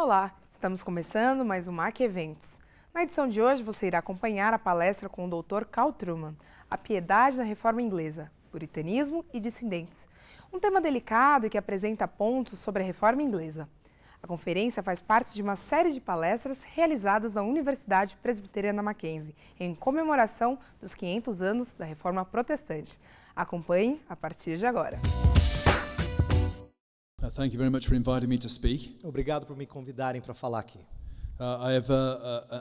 Olá, estamos começando mais um MAC Eventos. Na edição de hoje você irá acompanhar a palestra com o Dr. Carl Trueman, A Piedade na Reforma Inglesa, Puritanismo e Dissidentes. Um tema delicado e que apresenta pontos sobre a Reforma Inglesa. A conferência faz parte de uma série de palestras realizadas na Universidade Presbiteriana Mackenzie, em comemoração dos 500 anos da Reforma Protestante. Acompanhe a partir de agora. Thank you very much for inviting me to speak. Obrigado por me convidarem para falar aqui. I have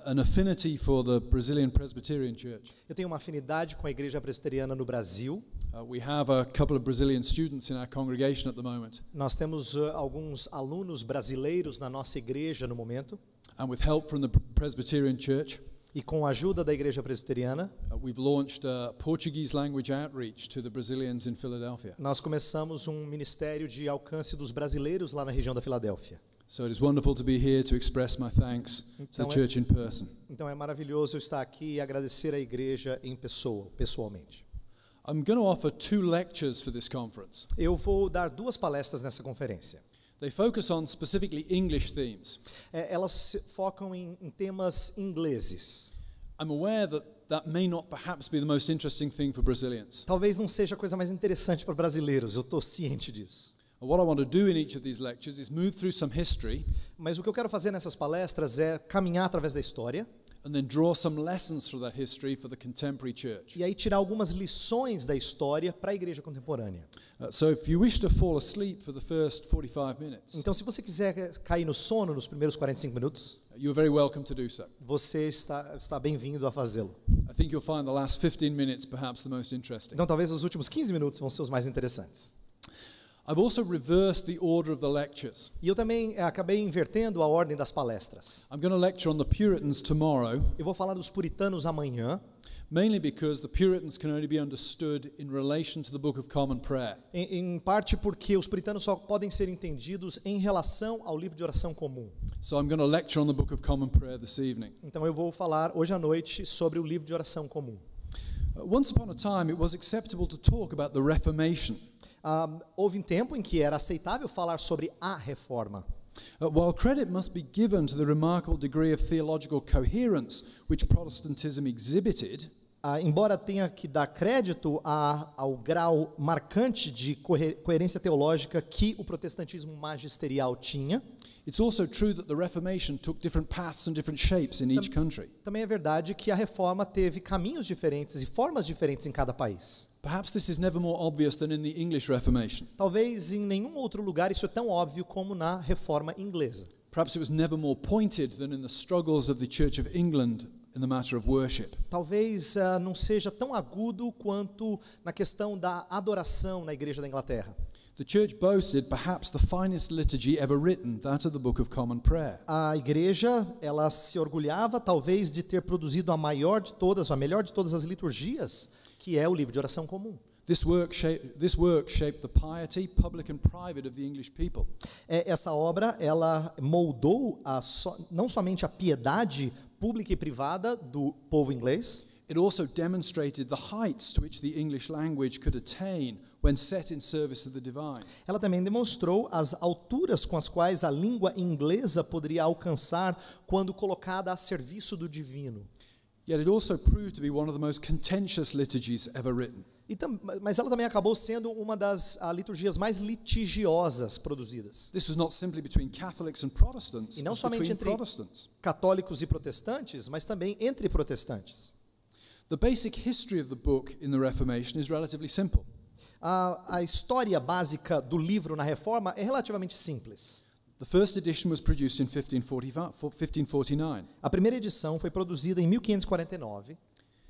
an affinity for the Brazilian Presbyterian Church. Eu tenho uma afinidade com a Igreja Presbiteriana no Brasil. We have a couple of Brazilian students in our congregation at the moment. Nós temos alguns alunos brasileiros na nossa igreja no momento. And with help from the Presbyterian Church, e com a ajuda da Igreja Presbiteriana, we've launched Portuguese language outreach to the Brazilians in Philadelphia. Nós começamos um ministério de alcance dos brasileiros lá na região da Filadélfia. So it is wonderful to be here to express my thanks to the church in person. Então é maravilhoso eu estar aqui e agradecer a igreja em pessoa, pessoalmente. I'm going to offer 2 lectures for this conference. Eu vou dar 2 palestras nessa conferência. They focus on specifically English themes. Elas focam em temas ingleses. I'm aware that may not perhaps be the most interesting thing for Brazilians. Talvez não seja a coisa mais interessante para brasileiros, eu estou ciente disso. What I want to do in each of these lectures is move through some history. Mas o que eu quero fazer nessas palestras é caminhar através da história. And then draw some lessons from that history for the contemporary church. E aí tirar algumas lições da história para a igreja contemporânea. So if you wish to fall asleep for the first 45 minutes. Então se você quiser cair no sono nos primeiros 45 minutos, you're very welcome to do so. Você está bem-vindo a fazê-lo. I think you'll find the last 15 minutes perhaps the most interesting. Então talvez os últimos 15 minutos vão ser os mais interessantes. I've also reversed the order of the lectures. E eu também acabei invertendo a ordem das palestras. I'm going to lecture on the Puritans tomorrow. Eu vou falar dos puritanos amanhã. Mainly because the Puritans can only be understood in relation to the Book of Common Prayer. Em parte porque os puritanos só podem ser entendidos em relação ao livro de oração comum. So I'm going to lecture on the Book of Common Prayer this evening. Então eu vou falar hoje à noite sobre o livro de oração comum. Once upon a time it was acceptable to talk about the Reformation. Houve um tempo em que era aceitável falar sobre a reforma. While credit must be given to the remarkable degree of theological coherence which Protestantism exhibited, embora tenha que dar crédito ao grau marcante de coerência teológica que o protestantismo magisterial tinha, it's also true that the Reformation took different paths and different shapes in each country. Também é verdade que a reforma teve caminhos diferentes e formas diferentes em cada país. Perhaps this is never more obvious than in the English Reformation. Talvez em nenhum outro lugar isso é tão óbvio como na reforma inglesa. Perhaps it was never more pointed than in the struggles of the Church of England in the matter of worship. Talvez não seja tão agudo quanto na questão da adoração na Igreja da Inglaterra. The church boasted perhaps the finest liturgy ever written, that of the Book of Common Prayer. A igreja, ela se orgulhava talvez de ter produzido a melhor de todas as liturgias, que é o livro de oração comum. This work shaped the piety, public and private, of the English people. Essa obra, ela moldou não somente a piedade pública e privada do povo inglês. It also demonstrated the heights to which the English language could attain when set in service of the divine. Ela também demonstrou as alturas com as quais a língua inglesa poderia alcançar quando colocada a serviço do divino. Yet it also proved to be one of the most contentious liturgies ever written. Mas ela também acabou sendo uma das liturgias mais litigiosas produzidas. This was not simply between Catholics and Protestants, e não somente entre católicos e protestantes, mas também entre protestantes. The basic history of the book in the Reformation is relatively simple. A história básica do livro na Reforma é relativamente simples. The first edition was produced in 1549. A primeira edição foi produzida em 1549.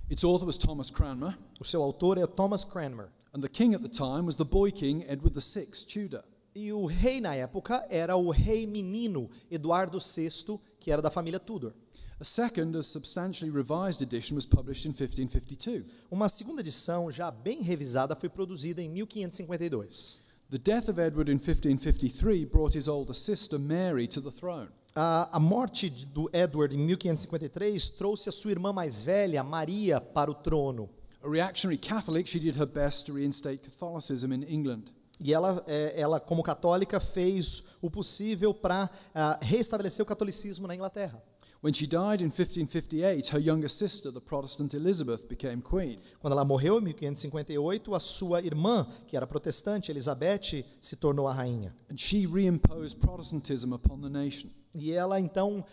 Its author was Thomas Cranmer. O seu autor é Thomas Cranmer. And the king at the time was the boy king Edward VI, Tudor. E o rei na época era o rei menino Eduardo VI, que era da família Tudor. A second, a substantially revised edition was published in 1552. Uma segunda edição, já bem revisada, foi produzida em 1552. The death of Edward in 1553 brought his older sister Mary to the throne. A morte do Edward em 1553 trouxe a sua irmã mais velha, Maria, para o trono. A reactionary Catholic, she did her best to reinstate Catholicism in England. E ela, como católica, fez o possível para reestabelecer o catolicismo na Inglaterra. When she died in 1558, her younger sister, the Protestant Elizabeth, became queen. Quando ela morreu em 1558, a sua irmã, que era protestante, Elizabeth, se tornou a rainha. And she reimposed Protestantism upon the nation. E ela então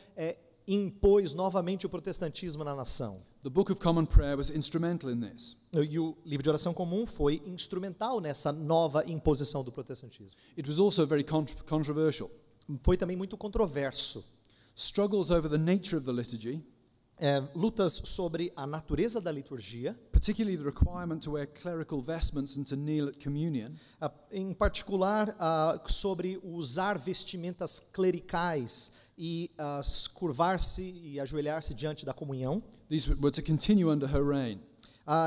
impôs novamente o protestantismo na nação. The Book of Common Prayer was instrumental in this. E o livro de oração comum foi instrumental nessa nova imposição do protestantismo. It was also very controversial. Foi também muito controverso. Struggles over the nature of the liturgy, lutas sobre a natureza da liturgia, particularly the requirement to wear clerical vestments and to kneel at communion, em particular sobre usar vestimentas clericais e curvar-se e ajoelhar-se diante da comunhão. These were to continue under her reign.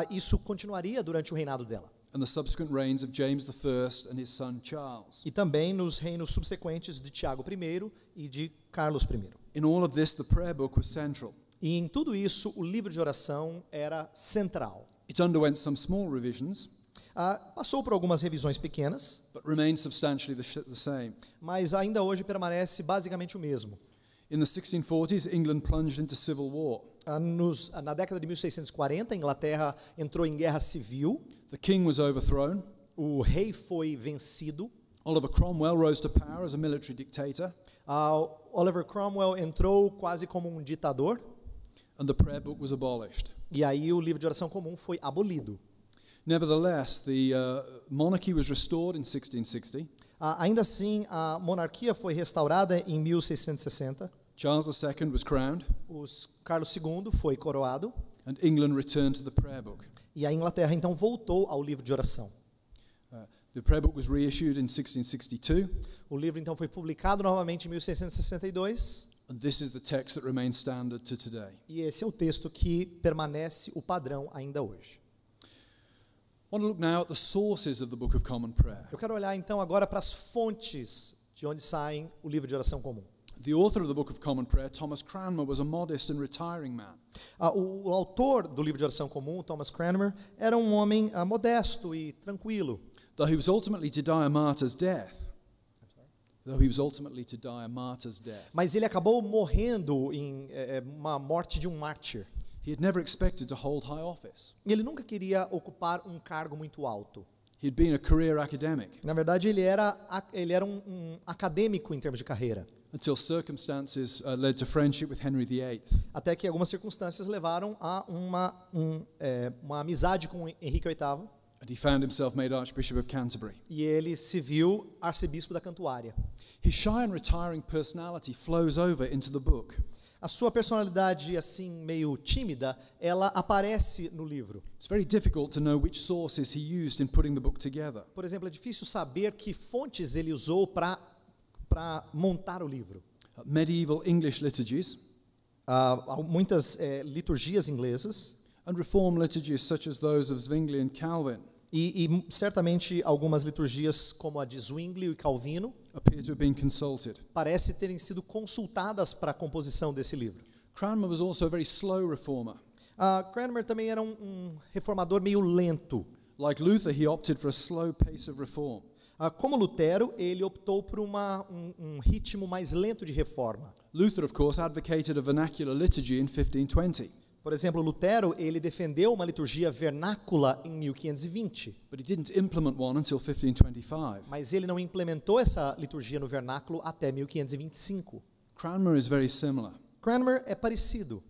Isso continuaria durante o reinado dela. And the subsequent reigns of James I and his son Charles. E também nos reinos subsequentes de Tiago I e de Carlos I. In all of this, the prayer book was central. E em tudo isso, o livro de oração era central. It underwent some small revisions, Passou por algumas revisões pequenas, but remained substantially the same. mas ainda hoje permanece basicamente o mesmo. In the 1640s, England plunged into civil war. Na década de 1640, a Inglaterra entrou em guerra civil. The king was overthrown. O rei foi vencido. Oliver Cromwell rose to power as a military dictator. Oliver Cromwell entrou quase como um ditador. And the prayer book was abolished. E aí o livro de oração comum foi abolido. Nevertheless, the monarchy was restored in 1660. Ainda assim, a monarquia foi restaurada em 1660. Charles II was crowned. Carlos II foi coroado. And England returned to the prayer book. E a Inglaterra então voltou ao livro de oração. The prayer book was reissued in 1662. O livro então foi publicado novamente em 1662. And this is the text that remains standard to today. E esse é o texto que permanece o padrão ainda hoje. I want to look now at the sources of the Book of Common Prayer. Eu quero olhar então agora para as fontes de onde saem o livro de oração comum. The author of the Book of Common Prayer, Thomas Cranmer, was a modest and retiring man. O autor do livro de oração comum, Thomas Cranmer, era um homem modesto e tranquilo. Though he was ultimately to die a martyr's death. Mas ele acabou morrendo em uma morte de um mártir. He had never expected to hold high office. Ele nunca queria ocupar um cargo muito alto. He had been a career academic. Na verdade, ele era um acadêmico em termos de carreira. Until circumstances led to friendship with Henry VIII. Até que algumas circunstâncias levaram a uma amizade com Henrique VIII. And he found himself made Archbishop of Canterbury. E ele se viu arcebispo da Cantuária. His shy and retiring personality flows over into the book. A sua personalidade assim meio tímida, ela aparece no livro. It's very difficult to know which sources he used in putting the book together. Por exemplo, é difícil saber que fontes ele usou para montar o livro. Medieval English liturgies, muitas liturgias inglesas, and Reformed liturgies such as those of Zwingli and Calvin, e certamente algumas liturgias como a de Zwingli e Calvino appear to have been consulted. Parece terem sido consultadas para a composição desse livro. Cranmer was also a very slow reformer. Cranmer também era um reformador meio lento. Like Luther, he opted for a slow pace of reform. Como Lutero, ele optou por um ritmo mais lento de reforma. Luther, of course, advocated a vernacular liturgy in 1520. Por exemplo, Lutero, ele defendeu uma liturgia vernácula em 1520. But he didn't implement one until 1525. Mas ele não implementou essa liturgia no vernáculo até 1525. Cranmer is very similar. Cranmer é parecido.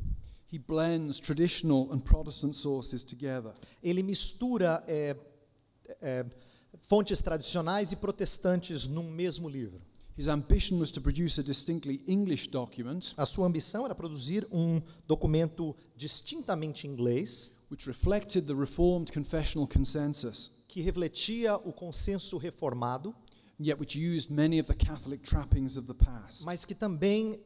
He blends traditional and Protestant sources together. Ele mistura fontes tradicionais e protestantes num mesmo livro. His ambition was to produce a distinctly English document. A sua ambição era produzir um documento distintamente inglês, which reflected the Reformed confessional consensus, que refletia o consenso reformado, yet which used many of the Catholic trappings of the past. Mas que também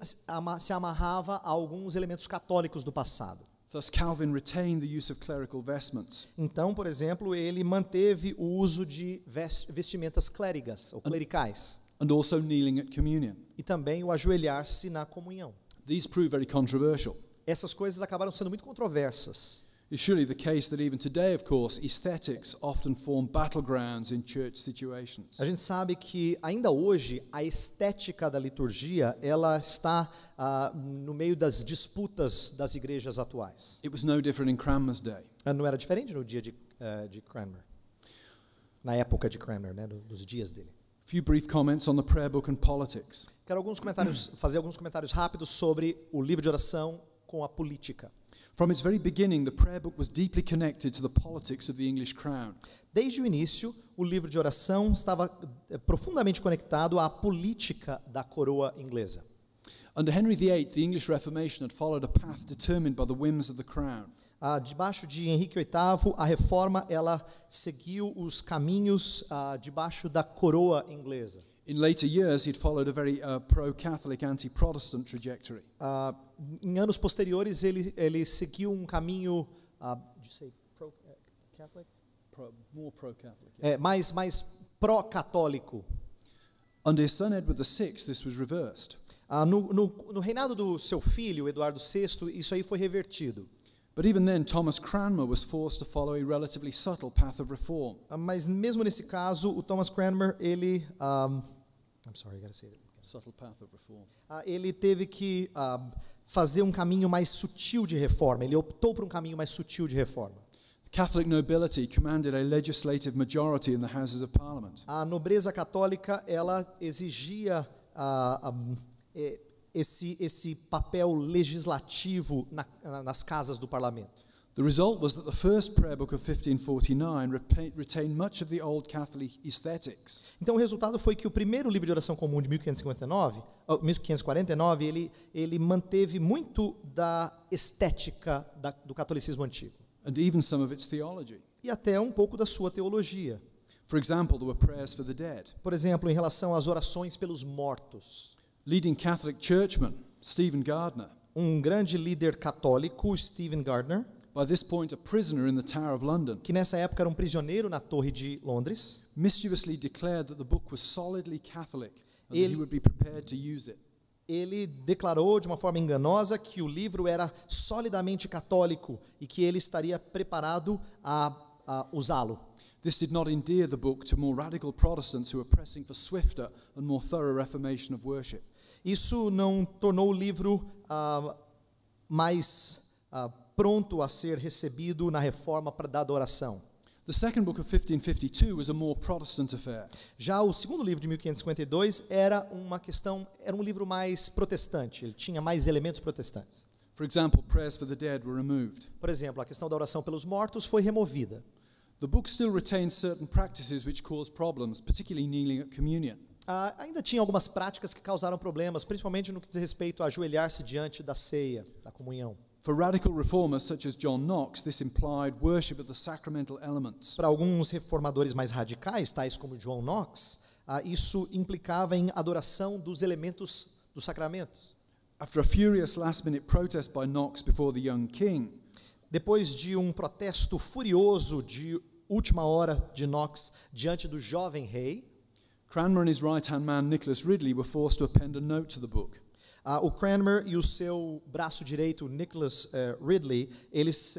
se amarrava a alguns elementos católicos do passado. Thus Calvin retained the use of clerical vestments. Então, por exemplo, ele manteve o uso de vestimentas clérigas ou clericais. And also kneeling at communion. E também o ajoelhar-se na comunhão. These prove very controversial. Essas coisas acabaram sendo muito controversas. It's surely the case that even today, of course, aesthetics often form battlegrounds in church situations. A gente sabe que ainda hoje a estética da liturgia ela está no meio das disputas das igrejas atuais. It was no different in Cranmer's day. Não era diferente no dia de Cranmer, na época de Cranmer, né, dos dias dele. A few brief comments on the prayer book and politics. Quero fazer alguns comentários rápidos sobre o livro de oração com a política. From its very beginning, the prayer book was deeply connected to the politics of the English crown. Desde o início, o livro de oração estava profundamente conectado à política da coroa inglesa. Under Henry VIII, the English Reformation had followed a path determined by the whims of the crown. Debaixo de Henrique VIII, a reforma ela seguiu os caminhos debaixo da coroa inglesa. In later years, he'd followed a very pro-Catholic, anti-Protestant trajectory. Em anos posteriores, ele seguiu um caminho, did you say pro-Catholic? More pro-Catholic. Mais pró-católico. Under his son Edward VI, this was reversed. No reinado do seu filho, Eduardo VI, isso aí foi revertido. But even then, Thomas Cranmer was forced to follow a relatively subtle path of reform. Mas mesmo nesse caso, o Thomas Cranmer, ele I'm sorry, I gotta say that. Subtle path of reform. Ele teve que fazer um caminho mais sutil de reforma. Ele optou por um caminho mais sutil de reforma. The Catholic nobility commanded a legislative majority in the Houses of Parliament. A nobreza católica, ela exigia esse papel legislativo nas casas do parlamento. The result was that the first prayer book of 1549 retained much of the old Catholic aesthetics. Então o resultado foi que o primeiro livro de oração comum de 1549, ele manteve muito da estética do catolicismo antigo. And even some of its theology. E até um pouco da sua teologia. For example, there were prayers for the dead. Por exemplo, em relação às orações pelos mortos. Leading Catholic churchman Stephen Gardner, um grande líder católico, Stephen Gardner, by this point a prisoner in the Tower of London, que nessa época era um prisioneiro na Torre de Londres, mischievously declared that the book was solidly Catholic and that he would be prepared to use it. Ele declarou de uma forma enganosa que o livro era solidamente católico e que ele estaria preparado a usá-lo. This did not endear the book to more radical Protestants who were pressing for swifter and more thorough reformation of worship. Isso não tornou o livro mais pronto a ser recebido na reforma da adoração. The second book of 1552 was a more Protestant affair. Já o segundo livro de 1552 era um livro mais protestante, ele tinha mais elementos protestantes. For example, prayers for the dead were removed. Por exemplo, a questão da oração pelos mortos foi removida. The book still retains certain practices which cause problems, particularly kneeling at communion. Ainda tinha algumas práticas que causaram problemas, principalmente no que diz respeito a ajoelhar-se diante da ceia, da comunhão. For radical reformers such as John Knox, this implied worship of the sacramental elements. Para alguns reformadores mais radicais, tais como John Knox, isso implicava em adoração dos elementos dos sacramentos. After a furious last-minute protest by Knox before the young king, depois de um protesto furioso de última hora de Knox diante do jovem rei, Cranmer and his right-hand man Nicholas Ridley were forced to append a note to the book. O Cranmer e o seu braço direito, Nicholas Ridley, eles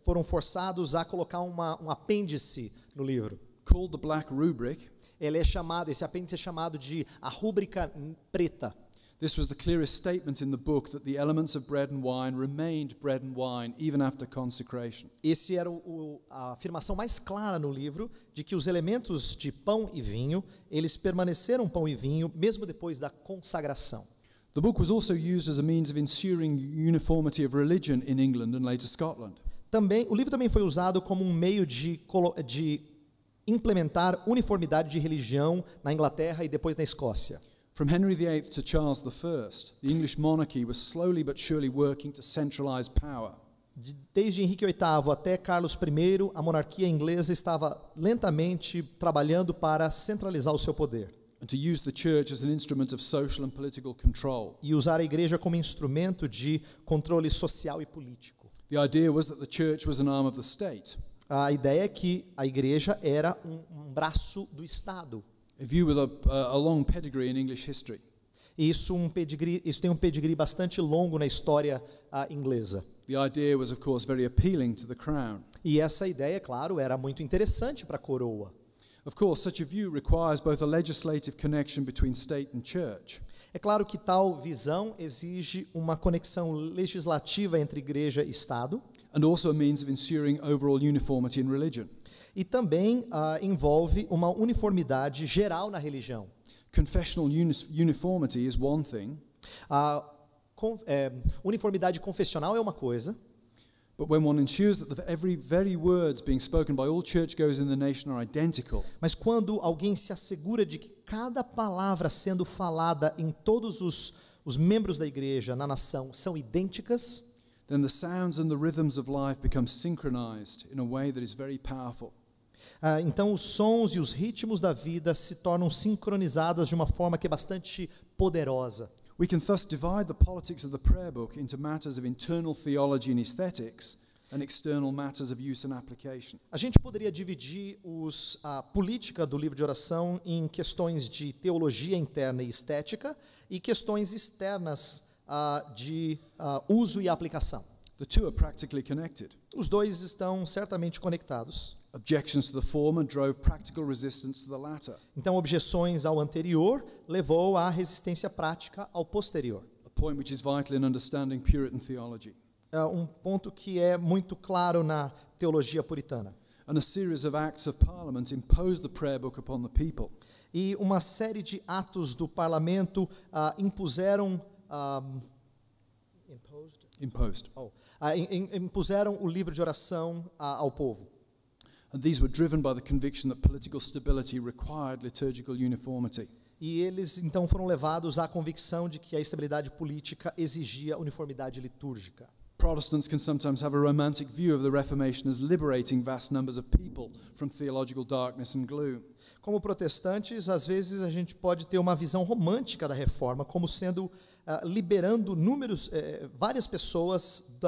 foram forçados a colocar um apêndice no livro. Called the Black Rubric. Esse apêndice é chamado de a rúbrica preta. This was the clearest statement in the book that the elements of bread and wine remained bread and wine even after consecration. Esse era a afirmação mais clara no livro de que os elementos de pão e vinho, eles permaneceram pão e vinho mesmo depois da consagração. The book was also used as a means of ensuring uniformity of religion in England and later Scotland. O livro também foi usado como um meio de implementar uniformidade de religião na Inglaterra e depois na Escócia. From Henry VIII to Charles I, the English monarchy was slowly but surely working to centralize power. Desde Henrique VIII até Carlos I, a monarquia inglesa estava lentamente trabalhando para centralizar o seu poder. And to use the church as an instrument of social and political control. E usar a igreja como instrumento de controle social e político. The idea was that the church was an arm of the state. A ideia é que a igreja era um braço do Estado. A view with a long pedigree in English history. E isso tem um pedigree bastante longo na história inglesa. The idea was, of course, very appealing to the crown. E essa ideia, claro, era muito interessante para a coroa. Of course, such a view requires both a legislative connection between state and church. É claro que tal visão exige uma conexão legislativa entre igreja e Estado. And also a means of ensuring overall uniformity in religion. E também envolve uma uniformidade geral na religião. Confessional uniformity is one thing. Uniformidade confessional é uma coisa. But when one ensures that the very words being spoken by all churchgoers in the nation are identical, Mas quando alguém se assegura de que cada palavra sendo falada em todos os membros da igreja, na nação, são idênticas, then the sounds and the rhythms of life become synchronized in a way that is very powerful. Então os sons e os ritmos da vida se tornam sincronizados de uma forma que é bastante poderosa. We can thus divide the politics of the prayer book into matters of internal theology and aesthetics and external matters of use and application. A gente poderia dividir a política do livro de oração em questões de teologia interna e estética e questões externas de uso e aplicação. The two are practically connected. Os dois estão certamente conectados. Objections to the former drove practical resistance to the latter, Então, objeções ao anterior levou à resistência prática ao posterior. a point which is vital in understanding Puritan theology. Um ponto que é muito claro na teologia puritana. And a series of acts of parliament imposed the prayer book upon the people. E uma série de atos do parlamento impuseram o livro de oração ao povo. And these were driven by the conviction that political stability required liturgical uniformity. E eles então foram levados à convicção de que a estabilidade política exigia uniformidade litúrgica. Protestants can sometimes have a romantic view of the Reformation as liberating vast numbers of people from theological darkness and gloom. Como protestantes, às vezes a gente pode ter uma visão romântica da reforma como sendo liberando várias pessoas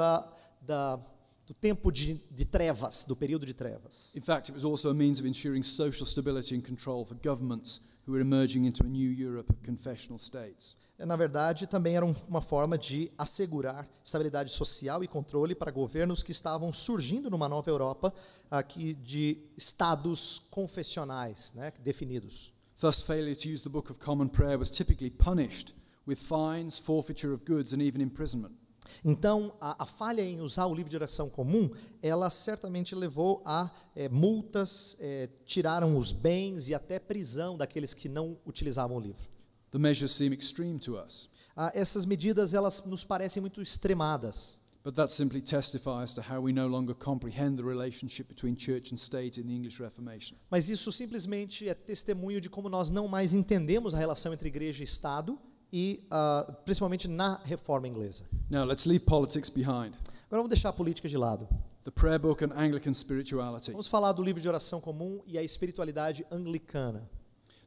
do tempo de trevas, do período de trevas. In fact, it was also a means of ensuring social stability and control for governments who were emerging into a new Europe of confessional states. Na verdade, também era uma forma de assegurar estabilidade social e controle para governos que estavam surgindo numa nova Europa de estados confessionais, definidos. Thus, failure to use the Book of Common Prayer was typically punished with fines, forfeiture of goods, and even imprisonment. Então, a falha em usar o livro de oração comum, ela certamente levou a multas, tiraram os bens e até prisão daqueles que não utilizavam o livro. The measures seem extreme to us, Essas medidas, elas nos parecem muito extremadas. but that simply testifies to how we no longer comprehend the relationship between church and state in the English Reformation. Mas isso simplesmente é testemunho de como nós não mais entendemos a relação entre igreja e Estado, e principalmente na reforma inglesa. Now, let's leave politics behind. Agora vamos deixar a política de lado. The prayer book and Anglican spirituality. Vamos falar do livro de oração comum e a espiritualidade anglicana.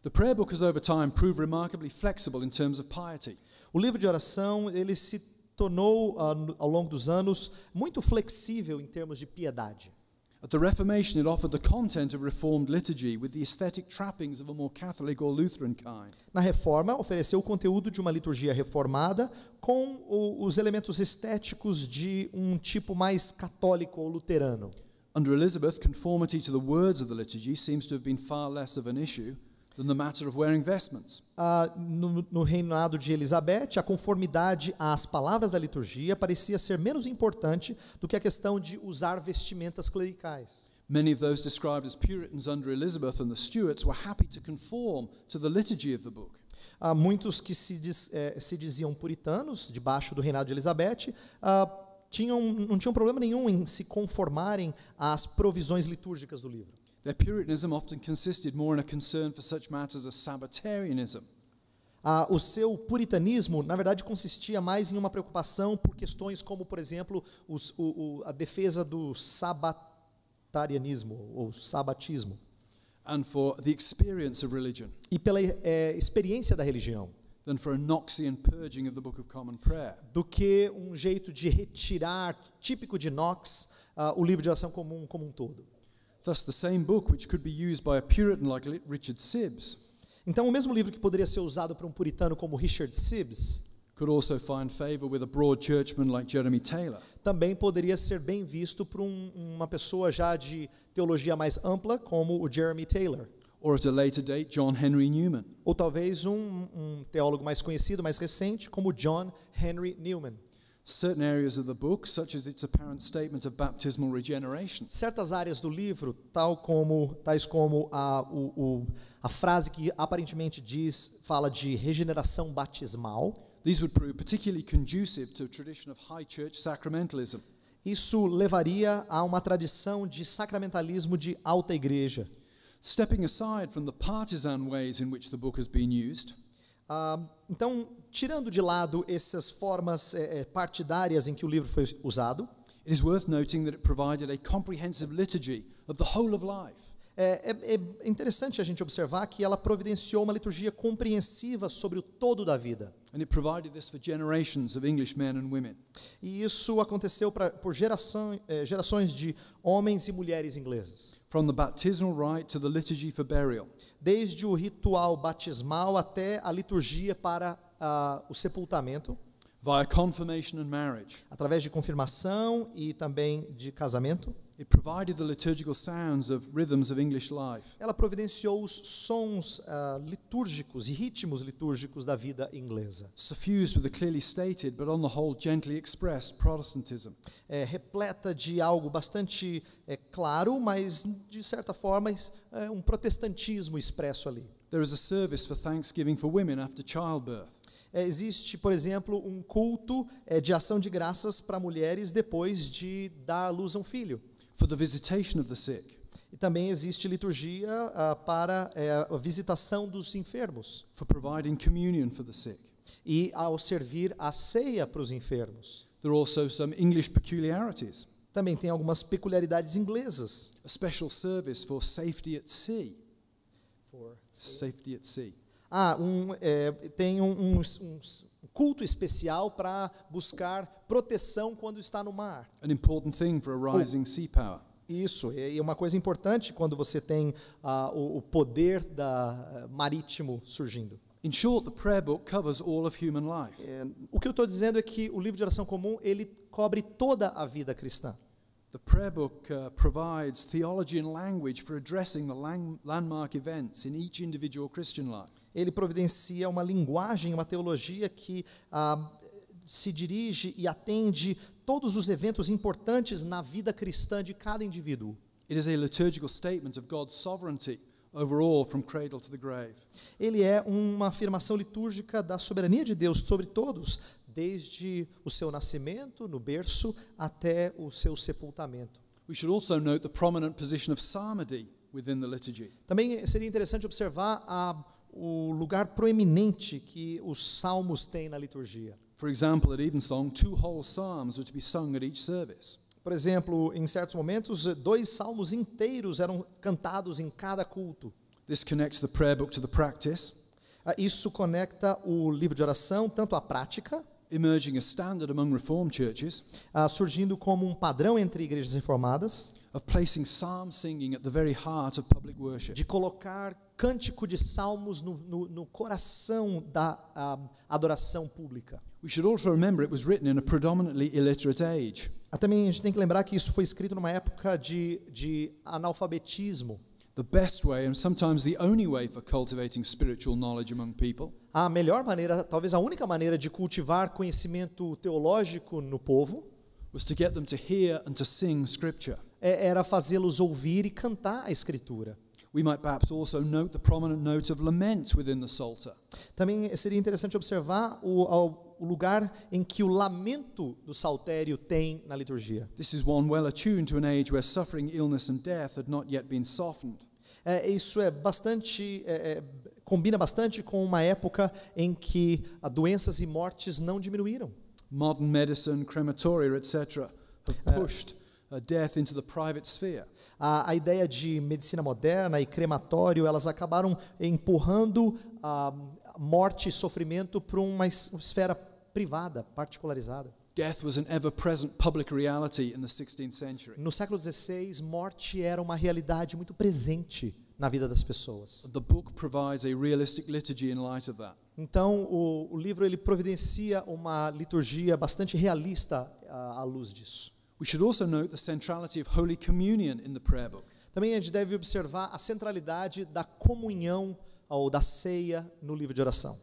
The prayer book has over time proved remarkably flexible in terms of piety. O livro de oração, ele se tornou ao longo dos anos muito flexível em termos de piedade. At the Reformation, it offered the content of Reformed liturgy with the aesthetic trappings of a more Catholic or Lutheran kind. Na Reforma, ofereceu o conteúdo de uma liturgia reformada com os elementos estéticos de um tipo mais católico ou luterano. Under Elizabeth, conformity to the words of the liturgy seems to have been far less of an issue than the matter of wearing vestments. No reinado de Elizabeth, a conformidade às palavras da liturgia parecia ser menos importante do que a questão de usar vestimentas clericais. Many of those described as Puritans under Elizabeth and the Stuarts were happy to conform to the liturgy of the book. Muitos que se diziam puritanos, debaixo do reinado de Elizabeth, não tinham problema nenhum em se conformarem às provisões litúrgicas do livro. Their Puritanism often consisted more in a concern for such matters as Sabbatarianism. O seu puritanismo, na verdade, consistia mais em uma preocupação por questões como, por exemplo, a defesa do sabatarianismo, ou sabatismo. And for the experience of religion. E pela experiência da religião. Than for a Knoxian purging of the Book of Common Prayer. Do que um jeito de retirar, típico de Knox, o livro de oração comum como um todo. Thus, the same book, which could be used by a Puritan like Richard Sibbes, Então, o mesmo livro que poderia ser usado por um puritano como Richard Sibbes, could also find favor with a broad churchman like Jeremy Taylor. também poderia ser bem visto por uma pessoa já de teologia mais ampla, como o Jeremy Taylor. Or at a later date, John Henry Newman. Ou talvez um teólogo mais conhecido, mais recente, como John Henry Newman. Certain areas of the book, such as its apparent statement of baptismal regeneration, Certas áreas do livro, tais como a frase que aparentemente fala de regeneração batismal, these would prove particularly conducive to a tradition of high church sacramentalism. isso levaria a uma tradição de sacramentalismo de alta igreja. Stepping aside from the partisan ways in which the book has been used, Então, tirando de lado essas formas partidárias em que o livro foi usado, it is worth noting that it provided a comprehensive liturgy of the whole of life. é interessante a gente observar que ela providenciou uma liturgia compreensiva sobre o todo da vida. And it provided this for generations of English men and women. E isso aconteceu por gerações de homens e mulheres ingleses. From the baptismal rite to the liturgy for burial, Desde o ritual batismal até a liturgia para o sepultamento, via confirmation and marriage. através de confirmação e também de casamento. It provided the liturgical sounds of rhythms of English life. Ela providenciou os sons litúrgicos e ritmos litúrgicos da vida inglesa. Suffused with a clearly stated, but on the whole gently expressed Protestantism. Repleta de algo bastante claro, mas de certa forma um protestantismo expresso ali. There is a service for thanksgiving for women after childbirth. Existe, por exemplo, um culto de ação de graças para mulheres depois de dar à luz a um filho. For the visitation of the sick, E também existe liturgia para a visitação dos enfermos for providing communion for the sick. e ao servir a ceia para os enfermos. There are also some English peculiarities. Também tem algumas peculiaridades inglesas. A special service for safety at sea. Safety at sea. Tem um culto especial para buscar proteção quando está no mar. An important thing for a rising sea power. Isso, é uma coisa importante quando você tem o poder marítimo surgindo. In short, the prayer book covers all of human life. O que eu estou dizendo é que o livro de oração comum, ele cobre toda a vida cristã. The prayer book provides theology and language for addressing the landmark events in each individual Christian life. Ele providencia uma linguagem, uma teologia que se dirige e atende todos os eventos importantes na vida cristã de cada indivíduo. It is a liturgical statement of God's sovereignty over all from cradle to the grave. Ele é uma afirmação litúrgica da soberania de Deus sobre todos, desde o seu nascimento, no berço, até o seu sepultamento. We should also note the prominent position of psalmody within the liturgy. Também seria interessante observar o lugar proeminente que os salmos têm na liturgia. For example, at Evensong, 2 whole psalms were to be sung at each service. Por exemplo, em certos momentos, 2 salmos inteiros eram cantados em cada culto. This connects the prayer book to the practice, Isso conecta o livro de oração tanto à prática, emerging a standard among Reformed churches, surgindo como um padrão entre igrejas reformadas, of placing psalm singing at the very heart of public worship. de colocar cântico de salmos no coração da adoração pública. We should also remember it was written in a predominantly illiterate age. Também a gente tem que lembrar que isso foi escrito numa época de analfabetismo. The best way, and sometimes the only way, for cultivating spiritual knowledge among people A melhor maneira, talvez a única maneira de cultivar conhecimento teológico no povo was to get them to hear and to sing Scripture. era fazê-los ouvir e cantar a Escritura. We might perhaps also note the prominent note of lament within the Psalter. Também seria interessante observar o lugar em que o lamento do saltério tem na liturgia. This is one well attuned to an age where suffering, illness and death had not yet been softened. Isso combina bastante com uma época em que doenças e mortes não diminuíram. Modern medicine, crematoria, etc. have pushed death into the private sphere. A ideia de medicina moderna e crematório, elas acabaram empurrando a morte e sofrimento para uma esfera privada, particularizada. Death was an ever-present public reality in the 16th century. No século XVI, morte era uma realidade muito presente na vida das pessoas. The book provides a realistic liturgy in light of that. Então, o livro ele providencia uma liturgia bastante realista à luz disso. We should also note the centrality of Holy Communion in the prayer book. Também a gente deve observar a centralidade da comunhão ou da ceia no livro de oração.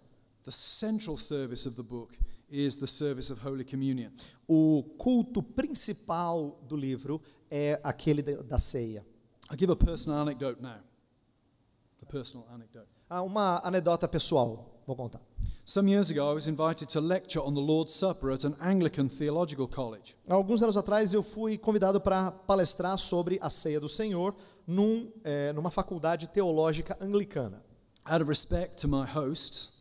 The central service of the book is the service of Holy Communion. O culto principal do livro é aquele da ceia. I'll give a personal anecdote now. A personal anecdote. Uma anedota pessoal, vou contar. Some years ago, I was invited to lecture on the Lord's Supper at an Anglican theological college. Há alguns anos atrás eu fui convidado para palestrar sobre a ceia do Senhor numa faculdade teológica anglicana. Out of respect to my hosts,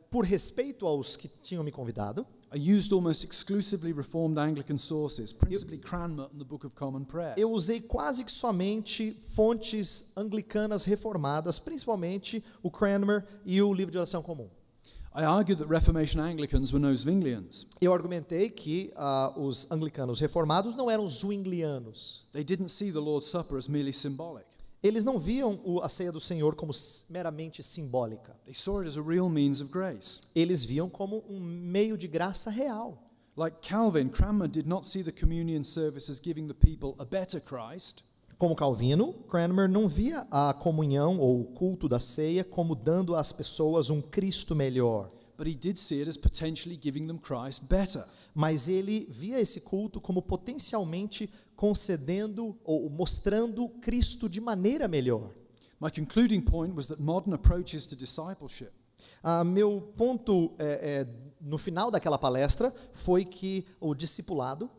Por respeito aos que tinham me convidado, I used almost exclusively Reformed Anglican sources, principally Cranmer and the Book of Common Prayer. eu usei quase que somente fontes anglicanas reformadas, principalmente o Cranmer e o livro de oração comum. I argued that Reformation Anglicans were no Zwinglians. Eu argumentei que os anglicanos reformados não eram zwinglianos. They didn't see the Lord's Supper as merely symbolic. Eles não viam a ceia do Senhor como meramente simbólica. They saw it as a real means of grace. Eles viam como um meio de graça real. Like Calvin, Cranmer did not see the communion service as giving the people a better Christ. Como Calvino, Cranmer não via a comunhão ou o culto da ceia como dando às pessoas um Cristo melhor. But he did see it as potentially giving them Christ better. Mas ele via esse culto como potencialmente concedendo ou mostrando Cristo de maneira melhor. My concluding point was that modern approaches to discipleship Meu ponto no final daquela palestra foi que o discipulado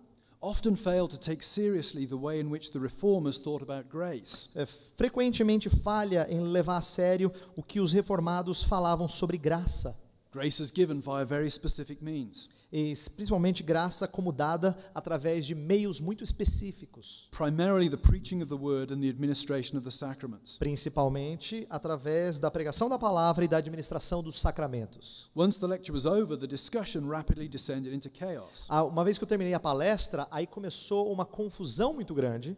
often fail to take seriously the way in which the reformers thought about grace. frequentemente falha em levar a sério o que os reformados falavam sobre graça. Grace is given via very specific means, E principalmente graça como dada através de meios muito específicos, primarily the preaching of the word and the administration of the sacraments. principalmente através da pregação da palavra e da administração dos sacramentos. Once the lecture was over, the discussion rapidly descended into chaos. Uma vez que eu terminei a palestra, aí começou uma confusão muito grande.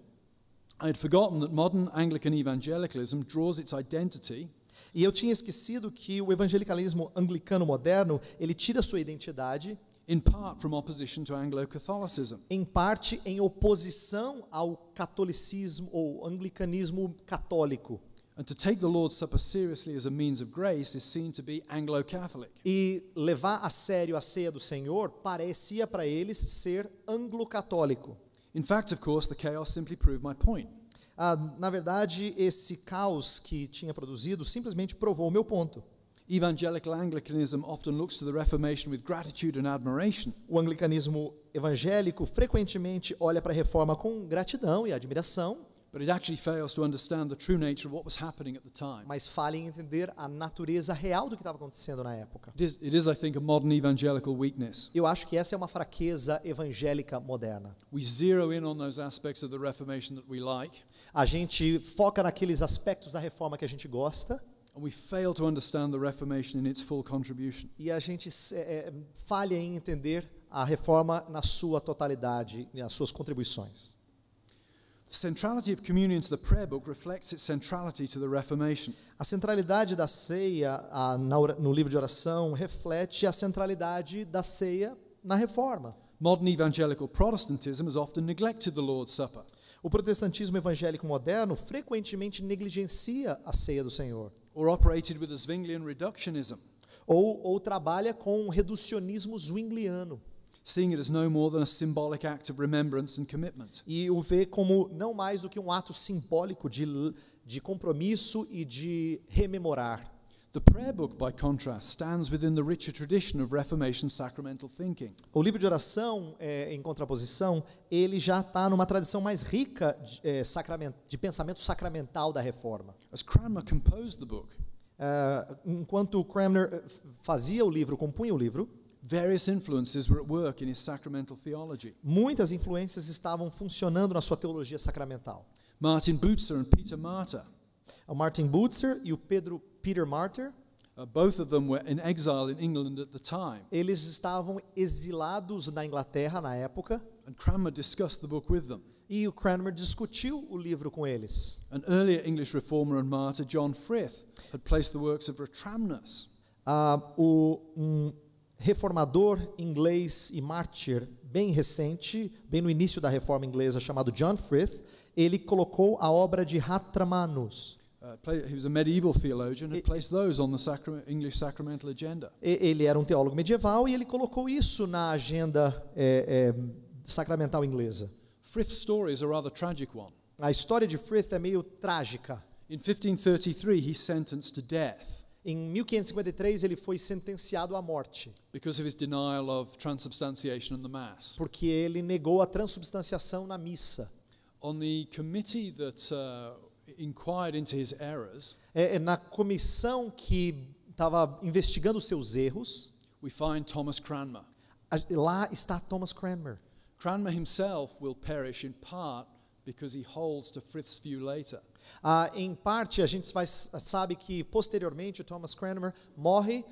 I had forgotten that modern Anglican evangelicalism draws its identity E eu tinha esquecido que o evangelicalismo anglicano moderno, ele tira sua identidade, in part from opposition to Anglo-Catholicism. em parte em oposição ao catolicismo ou anglicanismo católico. And to take the Lord's Supper seriously as a means of grace is seen to be Anglo-Catholic. E levar a sério a ceia do Senhor parecia para eles ser anglo-católico. In fact, of course, the chaos simply proved my point. Na verdade, esse caos que tinha produzido simplesmente provou o meu ponto. Evangelical Anglicanism often looks to the Reformation with gratitude and admiration, O anglicanismo evangélico frequentemente olha para a reforma com gratidão e admiração, but it actually fails to understand the true nature of what was happening at the time. mas falha em entender a natureza real do que estava acontecendo na época. It is, I think, a modern evangelical weakness. Eu acho que essa é uma fraqueza evangélica moderna. We zero in on those aspects of the Reformation that we like, A gente foca naqueles aspectos da reforma que a gente gosta and we fail to understand the Reformation in its full contribution. e a gente falha em entender a reforma na sua totalidade e as suas contribuições. The centrality of communion to the prayer book reflects its centrality to the Reformation. A centralidade da ceia no livro de oração reflete a centralidade da ceia na reforma. Modern evangelical Protestantism has often neglected the Lord's Supper. O protestantismo evangélico moderno frequentemente negligencia a ceia do Senhor, Or operated with a Zwinglian reductionism, ou trabalha com um reducionismo zwingliano, seeing it as no more than a symbolic act of remembrance and commitment. e o vê como não mais do que um ato simbólico de compromisso e de rememorar. The prayer book, by contrast, stands within the richer tradition of Reformation sacramental thinking. O livro de oração, em contraposição, ele já está numa tradição mais rica de pensamento sacramental da reforma. As Cranmer composed the book, Enquanto Cranmer fazia o livro, compunha o livro, various influences were at work in his sacramental theology. muitas influências estavam funcionando na sua teologia sacramental. Martin Bucer and Peter Martyr, O Martin Bucer e o Peter Martyr, both of them were in exile in England at the time. eles estavam exilados na Inglaterra na época, and Cranmer discussed the book with them. E o Cranmer discutiu o livro com eles. An earlier English reformer and martyr, John Frith, had placed the works of Ratramnus. Um reformador inglês e mártir bem recente, bem no início da reforma inglesa, chamado John Frith, ele colocou a obra de Ratramnus. He was a medieval theologian, had placed those on the English sacramental agenda. Ele era um teólogo medieval e ele colocou isso na agenda sacramental inglesa. Frith's story is a rather tragic one. A história de Frith é meio trágica. In 1533, he's sentenced to death Em 1553 ele foi sentenciado à morte, because of his denial of transubstantiation and the Mass. porque ele negou a transubstanciação na missa. On the committee that inquired into his errors, Na comissão que estava investigando os seus erros, we find Thomas Cranmer. lá está Thomas Cranmer. Cranmer himself will perish in part because he holds to Frith's view later. Em parte, a gente sabe que posteriormente o Thomas Cranmer morre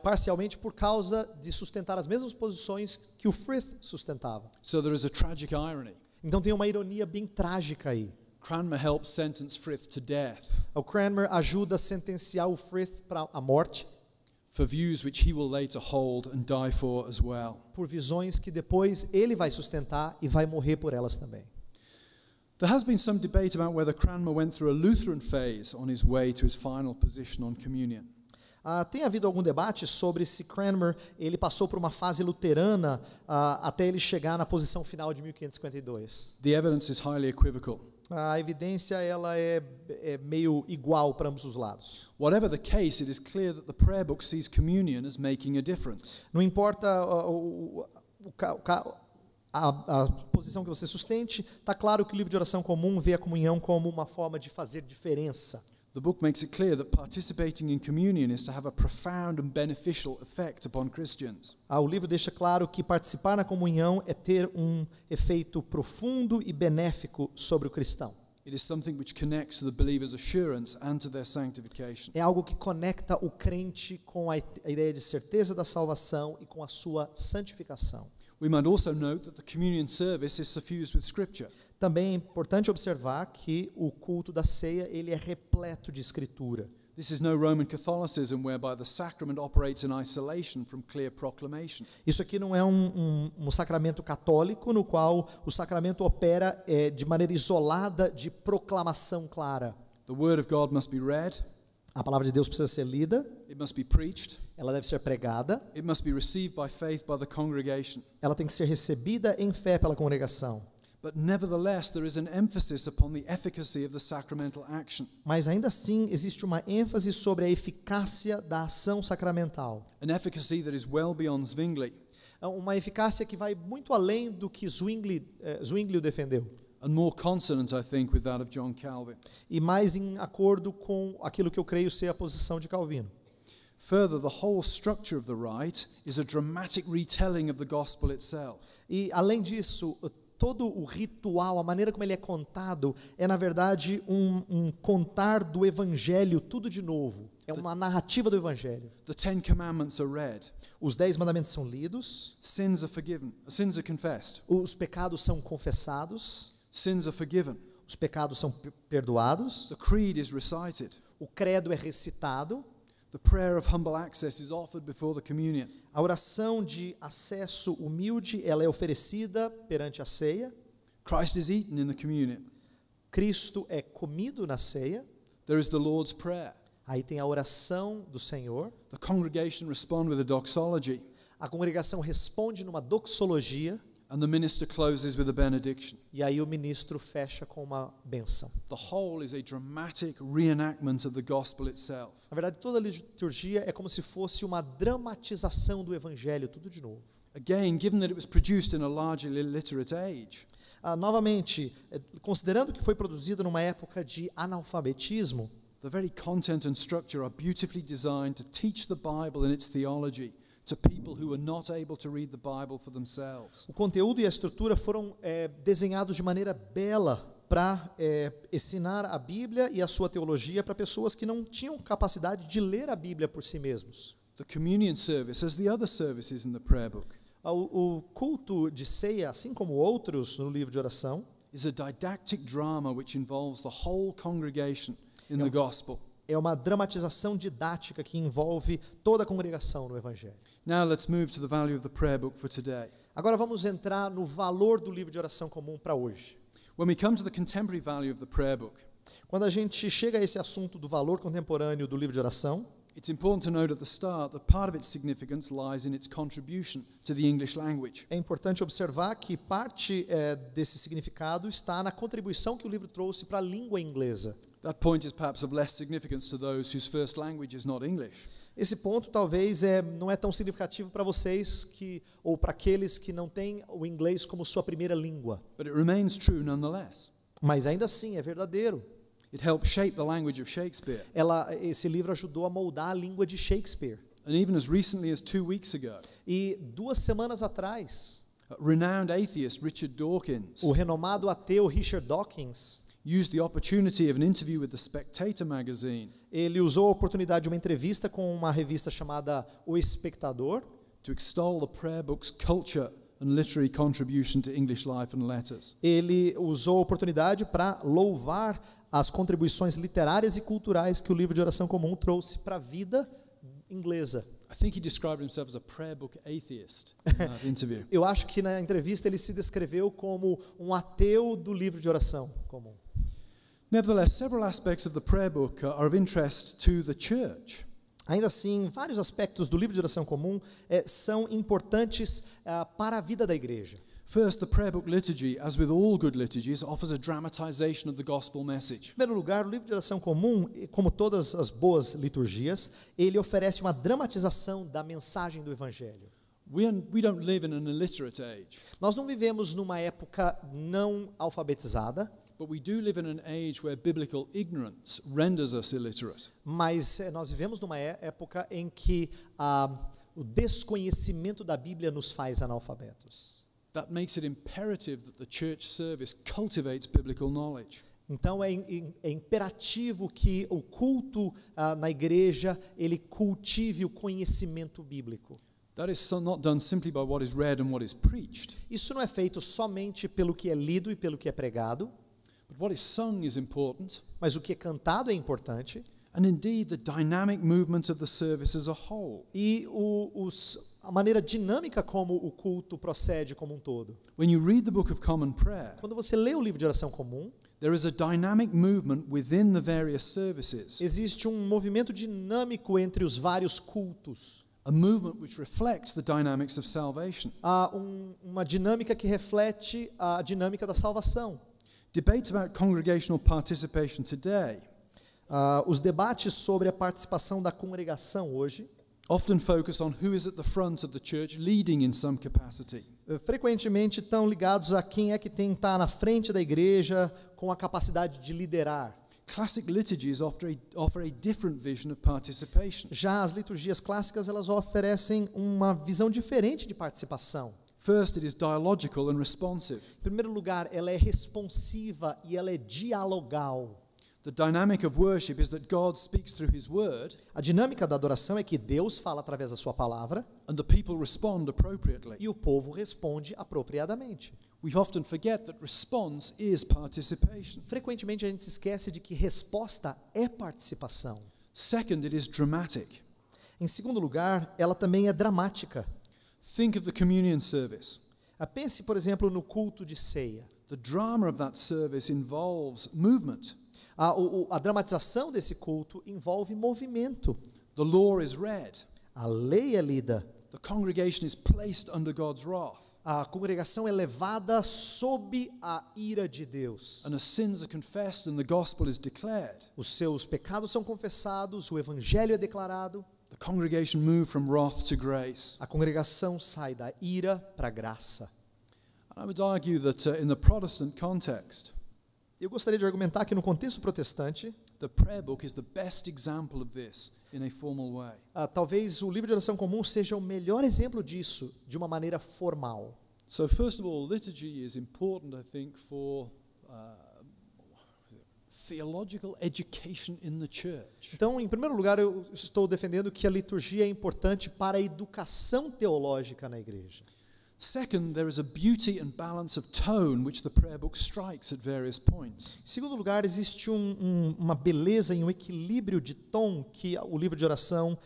parcialmente por causa de sustentar as mesmas posições que o Frith sustentava. So there is a tragic irony. Então tem uma ironia bem trágica aí. Cranmer helps sentence Frith to death O Cranmer ajuda a sentenciar o Frith para a morte for views which he will later hold and die for as well. por visões que depois ele vai sustentar e vai morrer por elas também. There has been some debate about whether Cranmer went through a Lutheran phase on his way to his final position on communion. Tem havido algum debate sobre se Cranmer ele passou por uma fase luterana até ele chegar na posição final de 1552. The evidence is highly equivocal. A evidência ela é meio igual para ambos os lados. Whatever the case, it is clear that the prayer book sees communion as making a difference. Não importa a posição que você sustente, está claro que o livro de oração comum vê a comunhão como uma forma de fazer diferença. The book makes it clear that participating in communion is to have a profound and beneficial effect upon Christians. O livro deixa claro que participar na comunhão é ter um efeito profundo e benéfico sobre o cristão. It is something which connects to the believer's assurance and to their sanctification. É algo que conecta o crente com a ideia de certeza da salvação e com a sua santificação. We might also note that the communion service is suffused with scripture. Também é importante observar que o culto da ceia ele é repleto de escritura. This is no Roman Catholicism whereby the sacrament operates in isolation from clear proclamation. Isso aqui não é um sacramento católico no qual o sacramento opera de maneira isolada de proclamação clara. The word of God must be read. A palavra de Deus precisa ser lida. It must be preached. Ela deve ser pregada. It must be received by faith by the congregation. Ela tem que ser recebida em fé pela congregação. But nevertheless, there is an emphasis upon the efficacy of the sacramental action. Mas ainda assim existe uma ênfase sobre a eficácia da ação sacramental. An efficacy that is well beyond Zwingli. Uma eficácia que vai muito além do que Zwingli o defendeu. And more consonant, I think, with that of John Calvin. E mais em acordo com aquilo que eu creio ser a posição de Calvino. Further, the whole structure of the rite is a dramatic retelling of the gospel itself. E além disso, todo o ritual, a maneira como ele é contado, é na verdade um contar do evangelho tudo de novo. É uma narrativa do evangelho. The 10 commandments are read. Os 10 mandamentos são lidos. Sins are forgiven. Sins are confessed. Os pecados são confessados. Sins are forgiven. Os pecados são perdoados. The creed is recited. O credo é recitado. The prayer of humble access is offered before the communion. A oração de acesso humilde, ela é oferecida perante a ceia. Christ is eaten in the communion. Cristo é comido na ceia. There is the Lord's Prayer. Aí tem a oração do Senhor. The congregation respond with a doxology. A congregação responde numa doxologia. And the minister closes with a benediction. E aí o ministro fecha com uma bênção. The whole is a dramatic reenactment of the gospel itself. Na verdade, toda a liturgia é como se fosse uma dramatização do evangelho, tudo de novo. Again, given that it was produced in a largely illiterate age. Novamente, considerando que foi produzido numa época de analfabetismo, the very content and structure are beautifully designed to teach the Bible and its theology to people who are not able to read the Bible for themselves. O conteúdo e a estrutura foram desenhados de maneira bela para ensinar a Bíblia e a sua teologia para pessoas que não tinham capacidade de ler a Bíblia por si mesmos. The communion service, as the other services in the prayer book, O culto de ceia, assim como outros no livro de oração, is a didactic drama which involves the whole congregation in the gospel. é uma dramatização didática que envolve toda a congregação no Evangelho. Now let's move to the value of the prayer book for today. Agora vamos entrar no valor do livro de oração comum para hoje. When we come to the contemporary value of the prayer book, Quando a gente chega a esse assunto do valor contemporâneo do livro de oração, it's important to note at the start that part of its significance lies in its contribution to the English language. é importante observar que parte desse significado está na contribuição que o livro trouxe para a língua inglesa. That point is perhaps of less significance to those whose first language is not English. Esse ponto talvez não é tão significativo para vocês ou para aqueles que não têm o inglês como sua primeira língua. But it remains true nonetheless. Mas ainda assim é verdadeiro. It helped shape the language of Shakespeare. Esse livro ajudou a moldar a língua de Shakespeare. And even as recently as 2 weeks ago, E 2 semanas atrás, renowned atheist Richard Dawkins o renomado ateu Richard Dawkins, used the opportunity of an interview with the Spectator magazine ele usou a oportunidade de uma entrevista com uma revista chamada O Espectador to extol the prayer book's culture and literary contribution to English life and letters. Ele usou a oportunidade para louvar as contribuições literárias e culturais que o livro de oração comum trouxe para a vida inglesa. I think he described himself as a prayer book atheist in that interview. Eu acho que na entrevista ele se descreveu como um ateu do livro de oração comum. Nevertheless, several aspects of the prayer book are of interest to the church. Ainda assim, vários aspectos do livro de oração comum são importantes para a vida da igreja. First, the prayer book liturgy, as with all good liturgies, offers a dramatization of the gospel message. Em primeiro lugar, o livro de oração comum, como todas as boas liturgias, ele oferece uma dramatização da mensagem do Evangelho. We don't live in an illiterate age, Nós não vivemos numa época não alfabetizada, but we do live in an age where biblical ignorance renders us illiterate. mas nós vivemos numa época em que o desconhecimento da Bíblia nos faz analfabetos. That makes it imperative that the church service cultivates biblical knowledge. Então é imperativo que o culto na igreja ele cultive o conhecimento bíblico. That is not done simply by what is read and what is preached, Isso não é feito somente pelo que é lido e pelo que é pregado, but what is sung is important, mas o que é cantado é importante. and indeed the dynamic movement of the service as a whole. E a maneira dinâmica como o culto procede como um todo. When you read the Book of Common Prayer, Quando você lê o livro de oração comum, there is a dynamic movement within the various services, existe um movimento dinâmico entre os vários cultos. a movement which reflects the dynamics of salvation. Há uma dinâmica que reflete a dinâmica da salvação. Debates about congregational participation today Os debates sobre a participação da congregação hoje often focus on who is at the front of the church leading in some capacity. frequentemente estão ligados a quem é que tem que estar na frente da igreja com a capacidade de liderar. Classic liturgies offer a different vision of participation. Já as liturgias clássicas, elas oferecem uma visão diferente de participação. First, it is dialogical and responsive. Em primeiro lugar, ela é responsiva e ela é dialogal. The dynamic of worship is that God speaks through His Word, A dinâmica da adoração é que Deus fala através da sua palavra and the people respond appropriately. e o povo responde apropriadamente. We often forget that response is participation. Frequentemente a gente se esquece de que resposta é participação. Second, it is dramatic. Em segundo lugar, ela também é dramática. Think of the communion service. Pense, por exemplo, no culto de ceia. The drama of that service involves movement. A dramatização desse culto envolve movimento. The law is read. A lei é lida. The congregation is placed under God's wrath. A congregação é levada sob a ira de Deus. And her sins are confessed and the gospel is declared. Os seus pecados são confessados, o evangelho é declarado. The congregation move from wrath to grace. A congregação sai da ira para a graça. And I would argue that in the Protestant context, Eu gostaria de argumentar que no contexto protestante, the prayer book is the best example of this in a formal way. talvez o livro de oração comum seja o melhor exemplo disso, de uma maneira formal. So first of all, liturgy is important, I think, for theological education in the church. Então, em primeiro lugar, eu estou defendendo que a liturgia é importante para a educação teológica na igreja. Second, there is a beauty and balance of tone which the prayer book strikes at various points. Em segundo lugar, existe uma beleza e um equilíbrio de tom que o livro de oração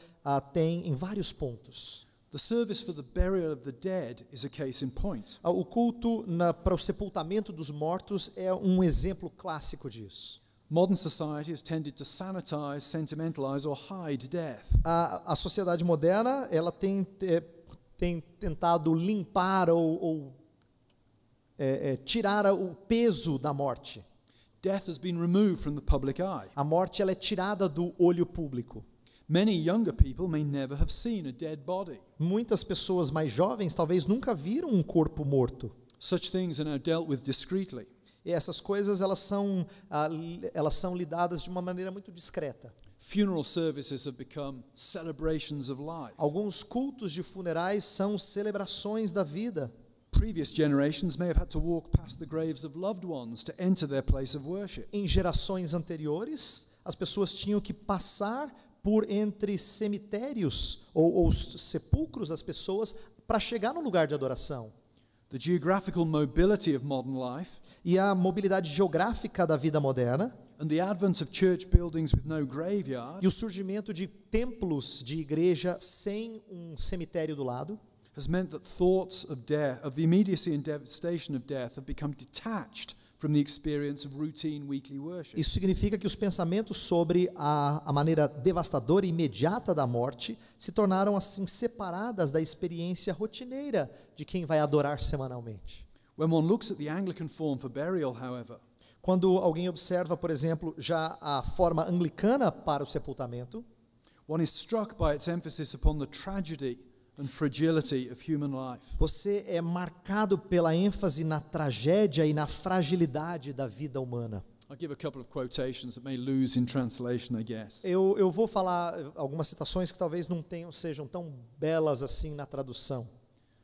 tem em vários pontos. The service for the burial of the dead is a case in point. O culto para o sepultamento dos mortos é um exemplo clássico disso. Modern society has tended to sanitize, sentimentalize or hide death. A sociedade moderna, ela tem tentado limpar ou tirar o peso da morte. Death has been removed from the public eye. A morte ela é tirada do olho público. Many younger people may never have seen a dead body. Muitas pessoas mais jovens talvez nunca viram um corpo morto. Such things are now dealt with discreetly. E essas coisas elas são lidadas de uma maneira muito discreta. Funeral services have become celebrations of life. Alguns cultos de funerais são celebrações da vida. Previous generations may have had to walk past the graves of loved ones to enter their place of worship. Em gerações anteriores, as pessoas tinham que passar por entre cemitérios ou sepulcros das pessoas para chegar no lugar de adoração. The geographical mobility of modern life E a mobilidade geográfica da vida moderna and the advent of church buildings with no graveyard e o surgimento de templos de igreja sem um cemitério do lado has meant that thoughts of death, of the immediacy and devastation of death, have become detached from the experience of routine weekly worship. Isso significa que os pensamentos sobre a maneira devastadora e imediata da morte se tornaram assim separadas da experiência rotineira de quem vai adorar semanalmente. When one looks at the Anglican form for burial, however, Quando alguém observa, por exemplo, já a forma anglicana para o sepultamento, one is struck by its emphasis upon the tragedy and fragility of human life. você é marcado pela ênfase na tragédia e na fragilidade da vida humana. I'll give a couple of quotations that may lose in translation, I guess. Eu vou falar algumas citações que talvez não sejam tão belas assim na tradução.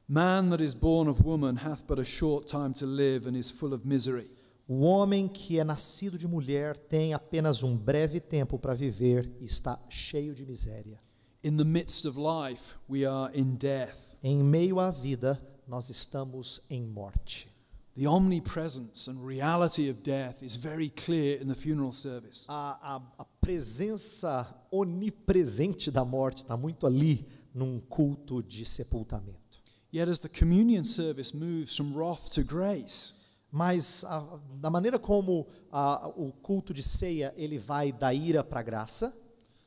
Man that is born of woman hath but a short time to live and is full of misery. O homem que é nascido de mulher tem apenas um breve tempo para viver e está cheio de miséria. In the midst of life, we are in death. Em meio à vida, nós estamos em morte. The omnipresence and reality of death is very clear in the funeral service. A presença onipresente da morte está muito ali num culto de sepultamento. Yet as the communion service moves from wrath to grace, Mas da maneira como o culto de ceia ele vai da ira para a graça,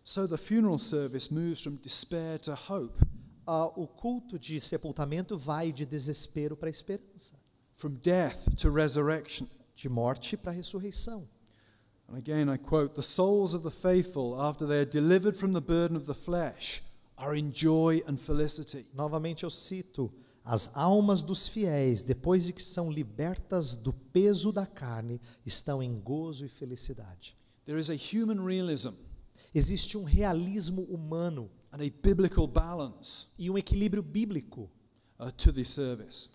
so the funeral service moves from despair to hope, o culto de sepultamento vai de desespero para a esperança, from death to resurrection. de morte para a ressurreição. And again I quote, the souls of the faithful, after they are delivered from the burden of the flesh, are in joy and felicity. Novamente eu cito, as almas dos fiéis, depois de que são libertas do peso da carne, estão em gozo e felicidade. There is a human realism Existe um realismo humano and a biblical balance e um equilíbrio bíblico to this service.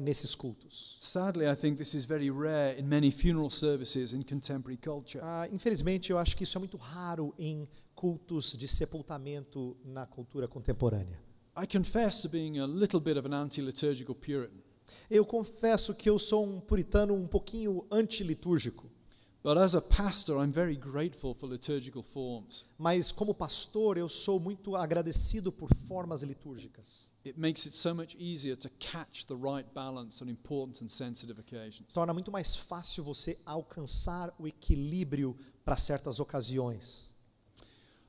Nesses cultos. Sadly, I think this is very rare in many funeral services in contemporary culture. Infelizmente, eu acho que isso é muito raro em cultos de sepultamento na cultura contemporânea. I confess to being a little bit of an anti-liturgical Puritan. Eu confesso que eu sou um puritano um pouquinho antilitúrgico. But as a pastor, I'm very grateful for liturgical forms. Mas como pastor, eu sou muito agradecido por formas litúrgicas. It makes it so much easier to catch the right balance on important and sensitive occasions. Torna muito mais fácil você alcançar o equilíbrio para certas ocasiões.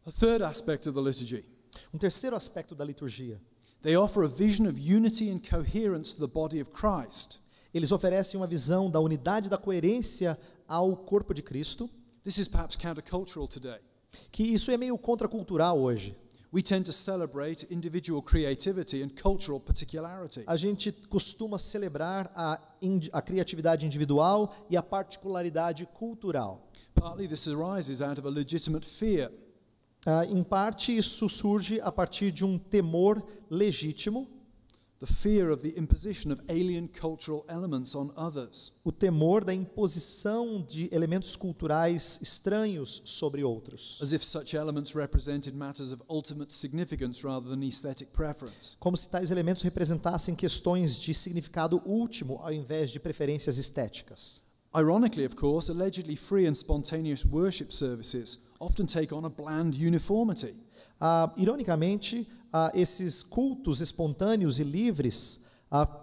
A third aspect of the liturgy. Um terceiro aspecto da liturgia. They offer a vision of unity and coherence to the body of Christ. Eles oferecem uma visão da unidade e da coerência ao corpo de Cristo. This is perhaps countercultural today. Que isso é meio contracultural hoje. We tend to celebrate individual creativity and cultural particularity. A gente costuma celebrar a criatividade individual e a particularidade cultural. Partly this arises out of a legitimate fear. Em parte, isso surge a partir de um temor legítimo. the fear of the imposition of alien cultural elements on others. O temor da imposição de elementos culturais estranhos sobre outros. As if such elements represented matters of ultimate significance rather than aesthetic preference. Como se tais elementos representassem questões de significado último ao invés de preferências estéticas. Ironically, of course, allegedly free and spontaneous worship services often take on a bland uniformity. Ironicamente, esses cultos espontâneos e livres,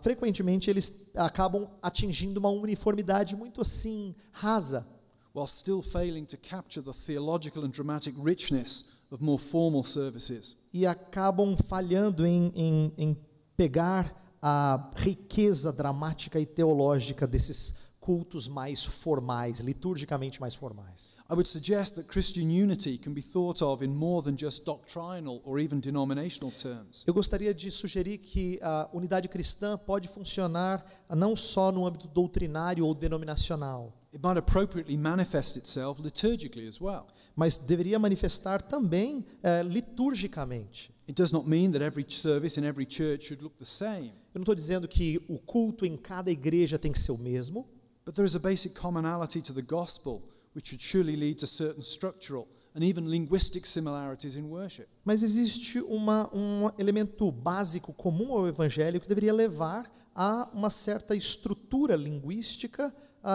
frequentemente eles acabam atingindo uma uniformidade muito assim, rasa, while still failing to capture the theological and dramatic richness of more formal services. e acabam falhando em pegar a riqueza dramática e teológica desses cultos mais formais, liturgicamente mais formais. I would suggest that Christian unity can be thought of in more than just doctrinal or even denominational terms. Eu gostaria de sugerir que a unidade cristã pode funcionar não só no âmbito doutrinário ou denominacional, It might appropriately manifest itself liturgically as well. mas deveria manifestar também liturgicamente. It does not mean that every service in every church should look the same, Eu não estou dizendo que o culto em cada igreja tem que ser o mesmo, but there is a basic commonality to the gospel which should surely lead to certain structural and even linguistic similarities in worship. mas existe um elemento básico comum ao evangelho que deveria levar a uma certa estrutura linguística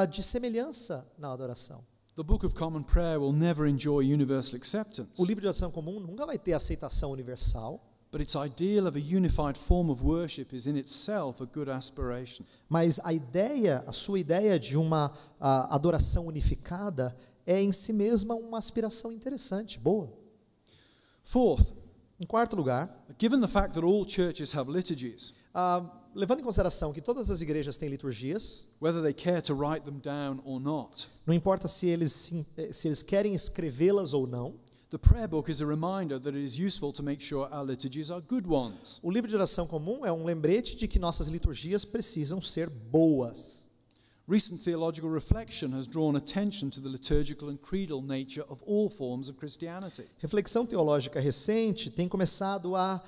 de semelhança na adoração. The Book of Common Prayer will never enjoy universal acceptance, O livro de oração comum nunca vai ter aceitação universal, but its ideal of a unified form of worship is in itself a good aspiration. mas a sua ideia de uma adoração unificada é em si mesma uma aspiração interessante, boa. Fourth, Em quarto lugar, given the fact that all churches have liturgies, levando em consideração que todas as igrejas têm liturgias, whether they care to write them down or not, não importa se eles querem escrevê-las ou não, the prayer book is a reminder that it is useful to make sure our liturgies are good ones. o livro de oração comum é um lembrete de que nossas liturgias precisam ser boas. Recent theological reflection has drawn attention to the liturgical and creedal nature of all forms of Christianity. Reflexão teológica recente tem começado a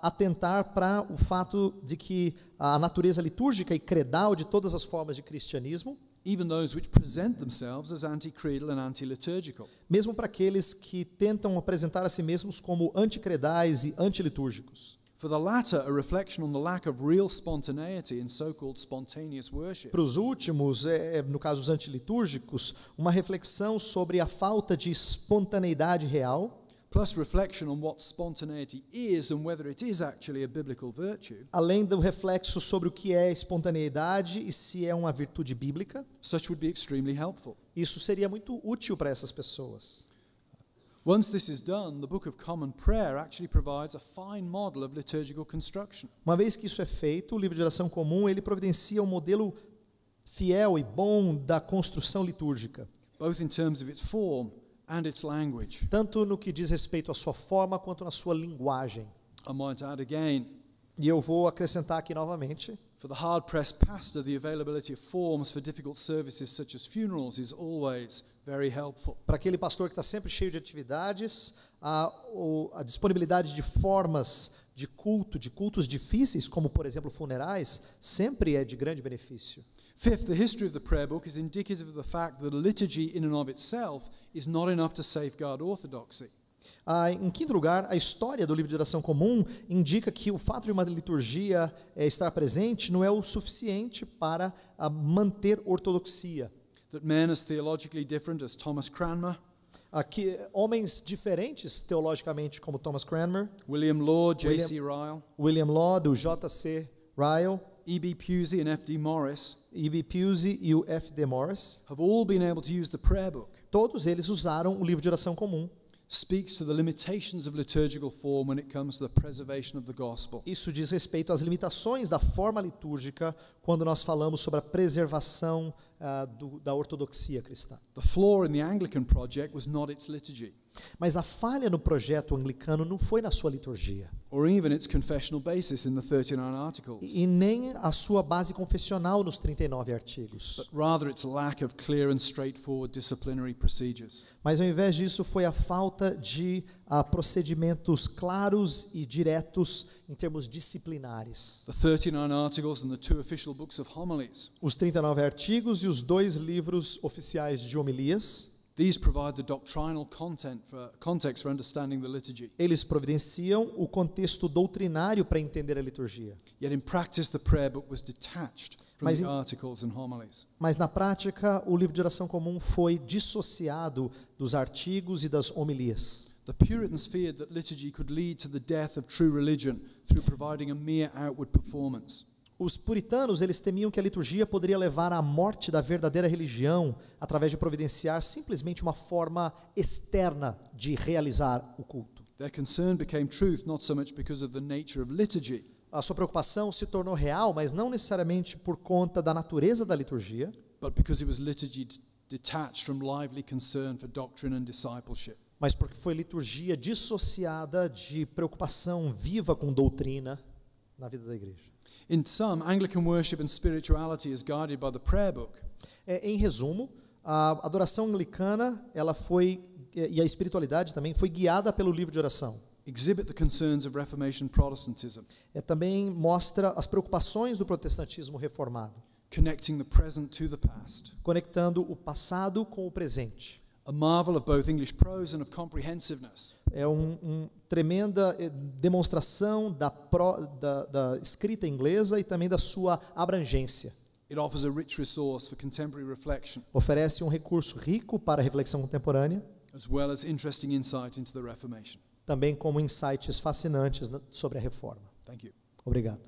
atentar para o fato de que a natureza litúrgica e credal de todas as formas de cristianismo, Even those which present themselves as anti-creedal and anti-liturgical. mesmo para aqueles que tentam apresentar a si mesmos como anticredais e antilitúrgicos. For the latter, a reflection on the lack of real spontaneity in so-called spontaneous worship. Para os últimos, no caso os antilitúrgicos, uma reflexão sobre a falta de espontaneidade real, Plus reflection on what spontaneity is and whether it is actually a biblical virtue. além do reflexo sobre o que é espontaneidade e se é uma virtude bíblica. Such would be extremely helpful. Isso seria muito útil para essas pessoas. Once this is done, the Book of Common Prayer actually provides a fine model of liturgical construction. Uma vez que isso é feito, o livro de oração comum ele providencia um modelo fiel e bom da construção litúrgica, Both in terms of its form and its language. tanto no que diz respeito à sua forma quanto na sua linguagem. I might add again, E eu vou acrescentar aqui novamente, for the hard-pressed pastor, the availability of forms for difficult services such as funerals is always very helpful. para aquele pastor que está sempre cheio de atividades, a disponibilidade de formas de cultos difíceis, como por exemplo funerais, sempre é de grande benefício. Fifth, the history of the prayer book is indicative of the fact that a liturgy in and of itself is not enough to safeguard orthodoxy. Em quinto lugar, a história do livro de oração comum indica que o fato de uma liturgia estar presente não é o suficiente para manter ortodoxia. That men as theologically different as Thomas Cranmer, Aqui, homens diferentes teologicamente, como Thomas Cranmer, William Law, J.C. Ryle, William Law, do J.C. Ryle, E.B. Pusey and F.D. Morris, E.B. Pusey e o F.D. Morris, have all been able to use the prayer book. todos eles usaram o livro de oração comum. Speaks to the limitations of liturgical form when it comes to the preservation of the gospel. Isso diz respeito às limitações da forma litúrgica quando nós falamos sobre a preservação da ortodoxia cristã. The flaw in the Anglican project was not its liturgy, Mas a falha no projeto anglicano não foi na sua liturgia, or even its confessional basis in the 39 Articles, e nem a sua base confessional nos 39 artigos. but rather its lack of clear and straightforward disciplinary procedures. Mas ao invés disso foi a falta de procedimentos claros e diretos em termos disciplinares. The 39 Articles and the 2 official books of homilies, Os 39 artigos e os 2 livros oficiais de homilias, these provide the doctrinal context for understanding the liturgy. eles providenciam o contexto doutrinário para entender a liturgia. Yet in practice the prayer book was detached from Mas the em- articles and homilies. Mas na prática, o livro de oração comum foi dissociado dos artigos e das homilias. The Puritans feared that liturgy could lead to the death of true religion through providing a mere outward performance. Os puritanos, eles temiam que a liturgia poderia levar à morte da verdadeira religião através de providenciar simplesmente uma forma externa de realizar o culto. Their concern became truth not so much because of the nature of liturgy, A sua preocupação se tornou real, mas não necessariamente por conta da natureza da liturgia, but because it was liturgy detached from lively concern for doctrine and discipleship. mas porque foi liturgia dissociada de preocupação viva com doutrina na vida da igreja. In sum, Anglican worship and spirituality is guided by the prayer book, Em resumo, a adoração anglicana, ela foi, e a espiritualidade também, foi guiada pelo livro de oração. exhibit the concerns of Reformation Protestantism, Também mostra as preocupações do protestantismo reformado, connecting the present to the past. conectando o passado com o presente. A marvel of both English prose and of comprehensiveness. É tremenda demonstração da escrita inglesa e também da sua abrangência. It offers a rich resource for contemporary reflection, Oferece um recurso rico para a reflexão contemporânea, as well as interesting insight into the Reformation. também como insights fascinantes sobre a reforma. Thank you. Obrigado.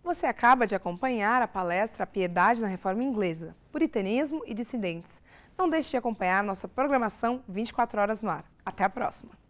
Você acaba de acompanhar a palestra A Piedade na Reforma Inglesa, Puritanismo e Dissidentes. Não deixe de acompanhar nossa programação 24 horas no ar. Até a próxima!